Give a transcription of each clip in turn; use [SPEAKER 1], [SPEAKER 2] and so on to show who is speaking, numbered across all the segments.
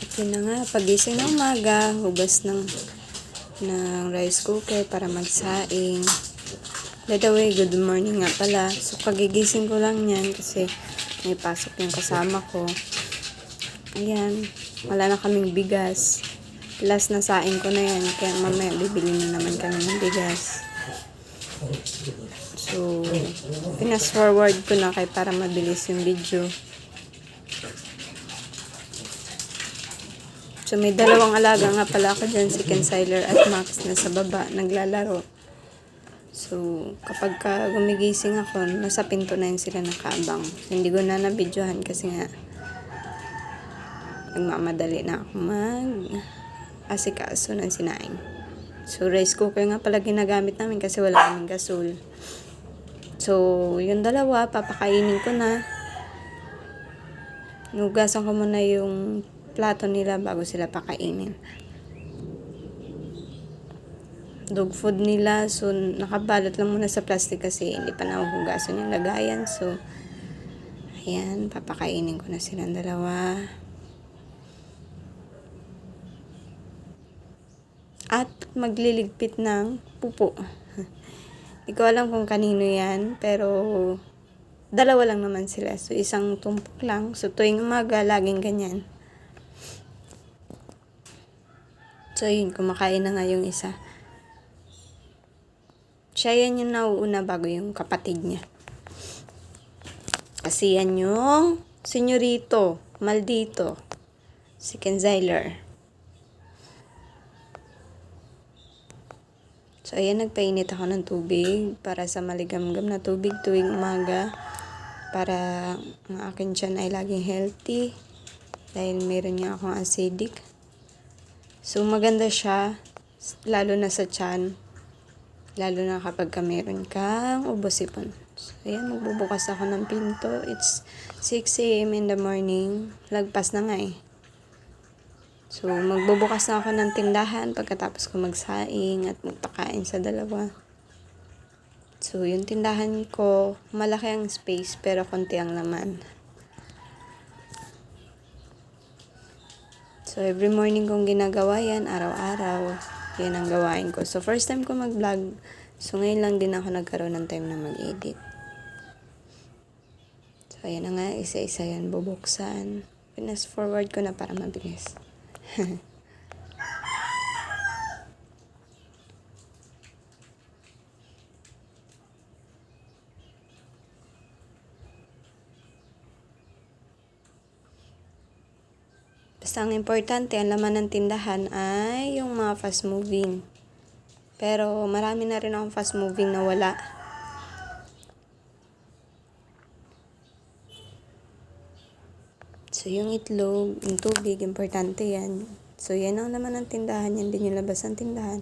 [SPEAKER 1] Yun na nga, pagising ng umaga, hugas ng rice cooker para magsaing. By the way, good morning nga pala. So, pagigising ko lang yan kasi may pasok yung kasama ko. Ayan, wala na kaming bigas. Last na saing ko na yan, kaya mamaya bibili na naman kami ng bigas. So, pinas forward ko na kay para mabilis yung video. So, may dalawang alaga nga pala ako dyan, si Kensiler at Max na sa baba, naglalaro. So, kapag gumigising ako, nasa pinto na yun sila nakabang. So, hindi ko na nabidyohan kasi nga, nagmamadali na ako asikaso ng sinaing. So, rice cooker nga pala ginagamit namin kasi wala kaming gasol. So, yung dalawa, papakainin ko na. Nugasan ko muna yung plato nila bago sila pakainin. Dog food nila, so nakabalot lang muna sa plastic kasi hindi pa nahuhugasan yung lagayan. So, ayan, papakainin ko na silang dalawa. At magliligpit ng pupo. Hindi ko alam kung kanino yan, pero dalawa lang naman sila. So, isang tumpok lang. So, tuwing umaga, laging ganyan. So, yun, kumakain na nga yung isa. Siya yan yung nauuna bago yung kapatid niya. Kasi yan yung senyorito, maldito, si Kensiler. So, ayan, nagpainit ako ng tubig para sa maligamgam na tubig tuwing umaga. Para ang akin tiyan ay laging healthy. Dahil meron nga akong acidic. So, maganda siya, lalo na sa tiyan. Lalo na kapag meron kang ubo-sipon. So, ayan, magbubukas ako ng pinto. It's 6 a.m. in the morning. Lagpas na nga eh. So, magbubukas na ako ng tindahan pagkatapos ko magsaing at magpakain sa dalawa. So, yung tindahan ko, malaki ang space pero konti ang laman. So, every morning kong ginagawa yan, araw-araw. Yan ang gawain ko. So, first time ko mag-vlog. So, ngayon lang din ako nagkaroon ng time na mag-edit. So, ayan na nga. Isa-isa yan bubuksan. Pinas forward ko na para mabilis. Basta ang importante, ang laman ng tindahan ay yung mga fast moving. Pero marami na rin akong fast moving na wala. So yung itlog, yung tubig, importante yan. So yan ang laman ng tindahan, yan din yung labas ng tindahan.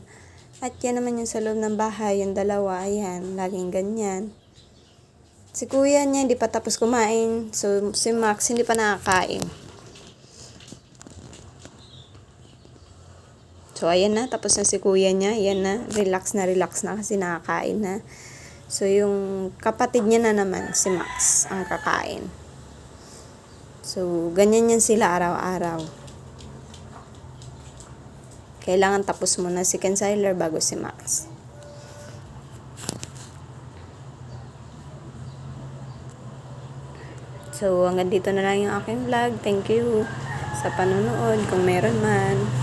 [SPEAKER 1] At yan naman yung sa loob ng bahay, yung dalawa, ayan, laging ganyan. Si kuya niya hindi pa tapos kumain. So si Max hindi pa nakakain. So, ayan na. Tapos na si kuya niya. Ayan na. Relax na kasi nakakain na. So, yung kapatid niya na naman, si Max, ang kakain. So, ganyan yan sila araw-araw. Kailangan tapos muna si Kensiler bago si Max. So, hanggang dito na lang yung aking vlog. Thank you sa panonood kung meron man.